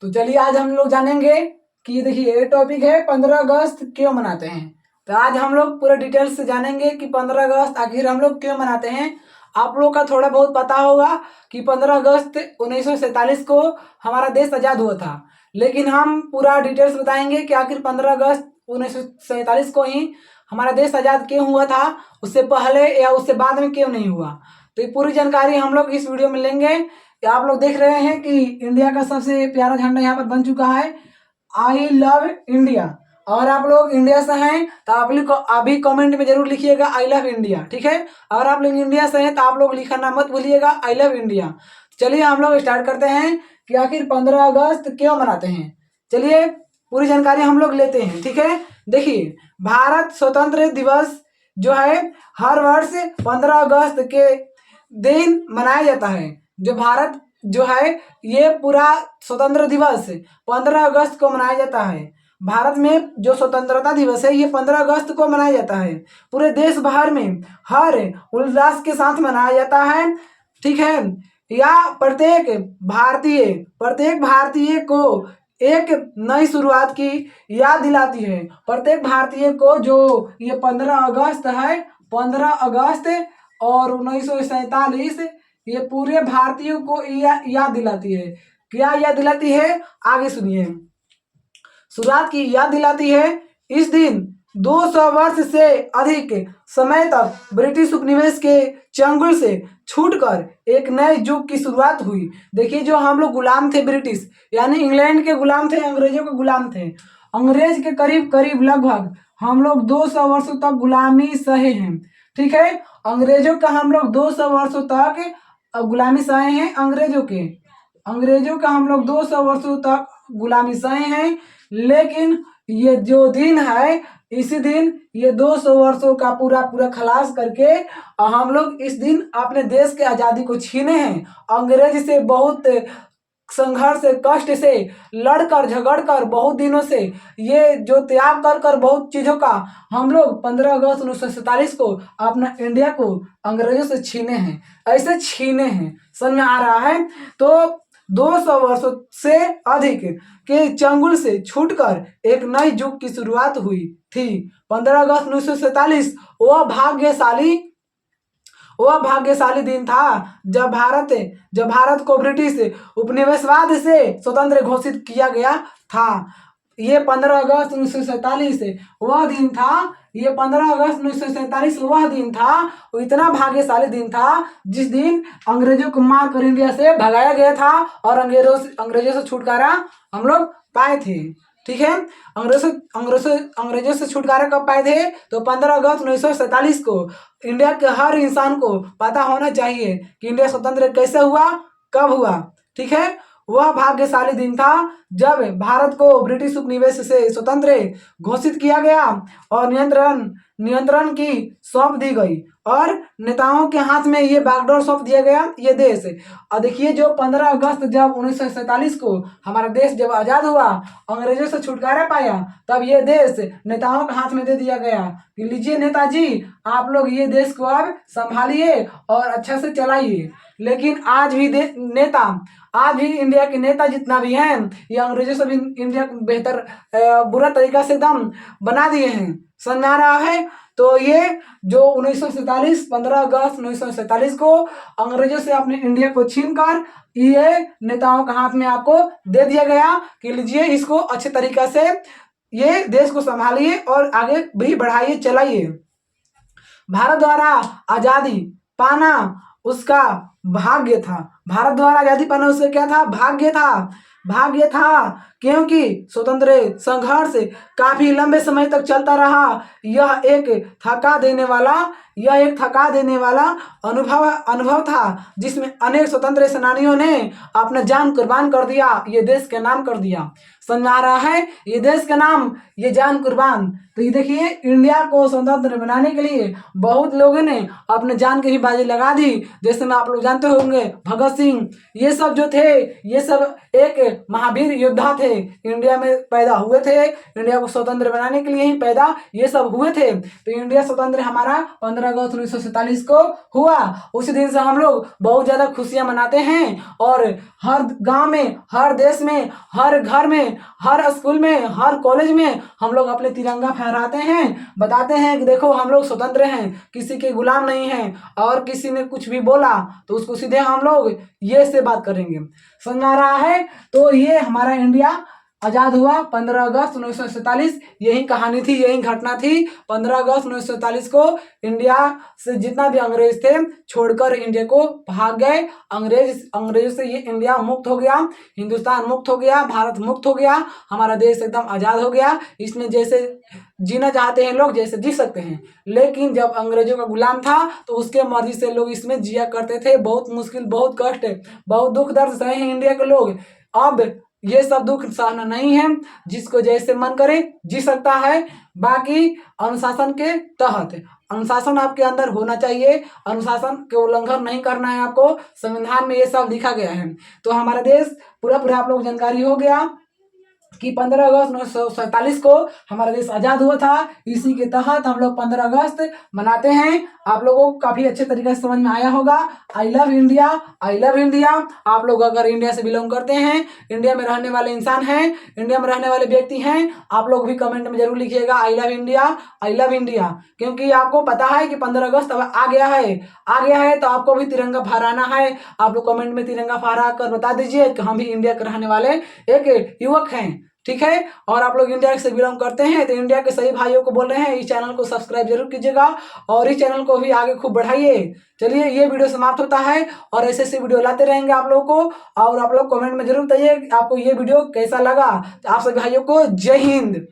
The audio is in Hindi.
तो चलिए आज हम लोग जानेंगे कि देखिए ये टॉपिक है 15 अगस्त क्यों मनाते हैं। तो आज हम लोग पूरे डिटेल्स से जानेंगे कि 15 अगस्त आखिर हम लोग क्यों मनाते हैं। आप लोग का थोड़ा बहुत पता होगा कि 15 अगस्त 1947 को हमारा देश आज़ाद हुआ था, लेकिन हम पूरा डिटेल्स बताएंगे कि आखिर 15 अगस्त 1947 को ही हमारा देश आज़ाद क्यों हुआ था, उससे पहले या उससे बाद में क्यों नहीं हुआ। तो ये पूरी जानकारी हम लोग इस वीडियो में लेंगे। आप लोग देख रहे हैं कि इंडिया का सबसे प्यारा झंडा यहाँ पर बन चुका है, आई लव इंडिया। और आप लोग इंडिया से हैं तो आप लोग अभी कमेंट में जरूर लिखिएगा आई लव इंडिया, ठीक है। अगर आप लोग इंडिया से हैं तो आप लोग लिखना मत भूलिएगा आई लव इंडिया। चलिए हम लोग स्टार्ट करते हैं कि आखिर 15 अगस्त क्यों मनाते हैं। चलिए पूरी जानकारी हम लोग लेते हैं, ठीक है। देखिए भारत स्वतंत्र दिवस जो है हर वर्ष 15 अगस्त के दिन मनाया जाता है। जो भारत जो है ये पूरा स्वतंत्र दिवस 15 अगस्त को मनाया जाता है। भारत में जो स्वतंत्रता दिवस है ये 15 अगस्त को मनाया जाता है। पूरे देश भर में हर उल्लास के साथ मनाया जाता है, ठीक है। या प्रत्येक भारतीय को एक नई शुरुआत की याद दिलाती है। प्रत्येक भारतीय को जो ये 15 अगस्त है, 15 अगस्त और 1947 ये पूरे भारतीयों को याद दिलाती है। क्या याद दिलाती है आगे सुनिए। शुरुआत की याद दिलाती है। इस दिन 200 वर्ष से अधिक समय तक ब्रिटिश उपनिवेश के चंगुल से छूटकर एक नए युग की शुरुआत हुई। देखिए जो हम लोग गुलाम थे, ब्रिटिश यानी इंग्लैंड के गुलाम थे, अंग्रेजों के गुलाम थे। अंग्रेज के करीब करीब लगभग हम लोग 200 वर्षों तक गुलामी सहे हैं, ठीक है। अंग्रेजों का हम लोग 200 वर्षों तक गुलामी सहे हैं। अंग्रेजों का हम लोग 200 वर्षों तक गुलामी सहे हैं। लेकिन ये जो दिन है, इसी दिन ये 200 वर्षों का पूरा पूरा खलास करके हम लोग इस दिन अपने देश के आज़ादी को छीने हैं। अंग्रेज से बहुत संघर्ष से कष्ट से लड़कर झगड़कर बहुत दिनों से ये जो त्याग कर कर बहुत चीज़ों का हम लोग 15 अगस्त 1947 को अपना इंडिया को अंग्रेजों से छीने हैं। ऐसे छीने हैं, समझ में आ रहा है। तो 200 वर्षों से अधिक के चंगुल से छूटकर एक नई युग की शुरुआत हुई थी। 15 अगस्त 1947 वह भाग्यशाली दिन था जब भारत को ब्रिटिश उपनिवेशवाद से स्वतंत्र घोषित किया गया था। ये 15 अगस्त 1947 वह दिन था। ये 15 अगस्त 1947 वह दिन था, वो इतना भाग्यशाली दिन था जिस दिन अंग्रेजों को मार कर इंडिया से भगाया गया था और अंग्रेजों से छुटकारा हम लोग पाए थे, ठीक है। अंग्रेजों से छुटकारा कब पाए थे? तो 15 अगस्त 1947 को। इंडिया के हर इंसान को पता होना चाहिए कि इंडिया स्वतंत्र कैसे हुआ, कब हुआ, ठीक है। वह भाग्यशाली दिन था जब भारत को ब्रिटिश उपनिवेश से स्वतंत्र घोषित किया गया और नियंत्रण की सौंप दी गई और नेताओं के हाथ में ये बागडोर सौंप दिया गया ये देश। और देखिए जो 15 अगस्त जब 1947 को हमारा देश जब आज़ाद हुआ, अंग्रेजों से छुटकारा पाया, तब ये देश नेताओं के हाथ में दे दिया गया कि लीजिए नेताजी, आप लोग ये देश को अब संभालिए और अच्छा से चलाइए। लेकिन आज भी इंडिया के नेता जितना भी हैं ये अंग्रेजों से भी इंडिया को बेहतर बुरा तरीका से एकदम बना दिए हैं, समझ में आ रहा है। तो ये जो 15 अगस्त 1947 को अंग्रेजों से अपने इंडिया को छीनकर ये नेताओं के हाथ में आपको दे दिया गया कि लीजिए इसको अच्छे तरीका से ये देश को संभालिए और आगे भी बढ़ाइए, चलाइए। भारत द्वारा आज़ादी पाना उसका भाग्य था। भारत द्वारा आज़ादी पाना उसका क्या था? भाग्य था क्योंकि स्वतंत्र संघर्ष काफी लंबे समय तक चलता रहा। यह एक थका देने वाला अनुभव था जिसमें अनेक स्वतंत्र सेनानियों ने अपना जान कुर्बान कर दिया, ये देश के नाम कर दिया। समझ आ रहा है, ये देश का नाम, ये जान कुर्बान। तो ये देखिए इंडिया को स्वतंत्र बनाने के लिए बहुत लोगों ने अपने जान की भी बाजी लगा दी। जैसे में आप लोग जानते होंगे भगत सिंह, ये सब जो थे ये सब एक महावीर योद्धा थे, इंडिया में पैदा हुए थे, इंडिया को स्वतंत्र बनाने के लिए ही पैदा ये सब हुए थे। तो इंडिया स्वतंत्र हमारा 15 अगस्त 1947 को हुआ। उसी दिन से हम लोग बहुत ज़्यादा खुशियाँ मनाते हैं और हर गांव में, हर देश में, हर घर में, हर स्कूल में, हर कॉलेज में हम लोग अपने तिरंगा फहराते हैं, बताते हैं कि देखो हम लोग स्वतंत्र हैं, किसी के गुलाम नहीं हैं, और किसी ने कुछ भी बोला तो उसको सीधे हम लोग ये से बात करेंगे। समझ आ रहा है? तो ये हमारा इंडिया आज़ाद हुआ 15 अगस्त 1947। यही कहानी थी, यही घटना थी। 15 अगस्त 1947 को इंडिया से जितना भी अंग्रेज थे छोड़कर इंडिया को भाग गए। अंग्रेजों से ये इंडिया मुक्त हो गया, हिंदुस्तान मुक्त हो गया, भारत मुक्त हो गया, हमारा देश एकदम आज़ाद हो गया। इसमें जैसे जीना चाहते हैं लोग जैसे जी सकते हैं, लेकिन जब अंग्रेजों का गुलाम था तो उसके मर्जी से लोग इसमें जिया करते थे। बहुत मुश्किल, बहुत कष्ट, बहुत दुख दर्द सहे हैं इंडिया के लोग। अब ये सब दुख सहना नहीं है, जिसको जैसे मन करे जी सकता है। बाकी अनुशासन के तहत, अनुशासन आपके अंदर होना चाहिए, अनुशासन के उल्लंघन नहीं करना है आपको। संविधान में ये सब लिखा गया है। तो हमारा देश पूरा आप लोग जानकारी हो गया कि 15 अगस्त 1947 को हमारा देश आज़ाद हुआ था। इसी के तहत हम लोग 15 अगस्त मनाते हैं। आप लोगों को काफ़ी अच्छे तरीके से समझ में आया होगा। I love India, I love India. आप लोग अगर इंडिया से बिलोंग करते हैं, इंडिया में रहने वाले इंसान हैं, इंडिया में रहने वाले व्यक्ति हैं, आप लोग भी कमेंट में जरूर लिखिएगा I love India, I love India. क्योंकि आपको पता है कि 15 अगस्त अब आ गया है, तो आपको भी तिरंगा फहराना है। आप लोग कमेंट में तिरंगा फहरा कर बता दीजिए कि हम भी इंडिया के रहने वाले एक युवक हैं, ठीक है। और आप लोग इंडिया से बिलोंग करते हैं तो इंडिया के सभी भाइयों को बोल रहे हैं इस चैनल को सब्सक्राइब जरूर कीजिएगा और इस चैनल को भी आगे खूब बढ़ाइए। चलिए ये वीडियो समाप्त होता है और ऐसे वीडियो लाते रहेंगे आप लोगों को। और आप लोग कमेंट में जरूर बताइए आपको ये वीडियो कैसा लगा। आप सभी भाइयों को जय हिंद।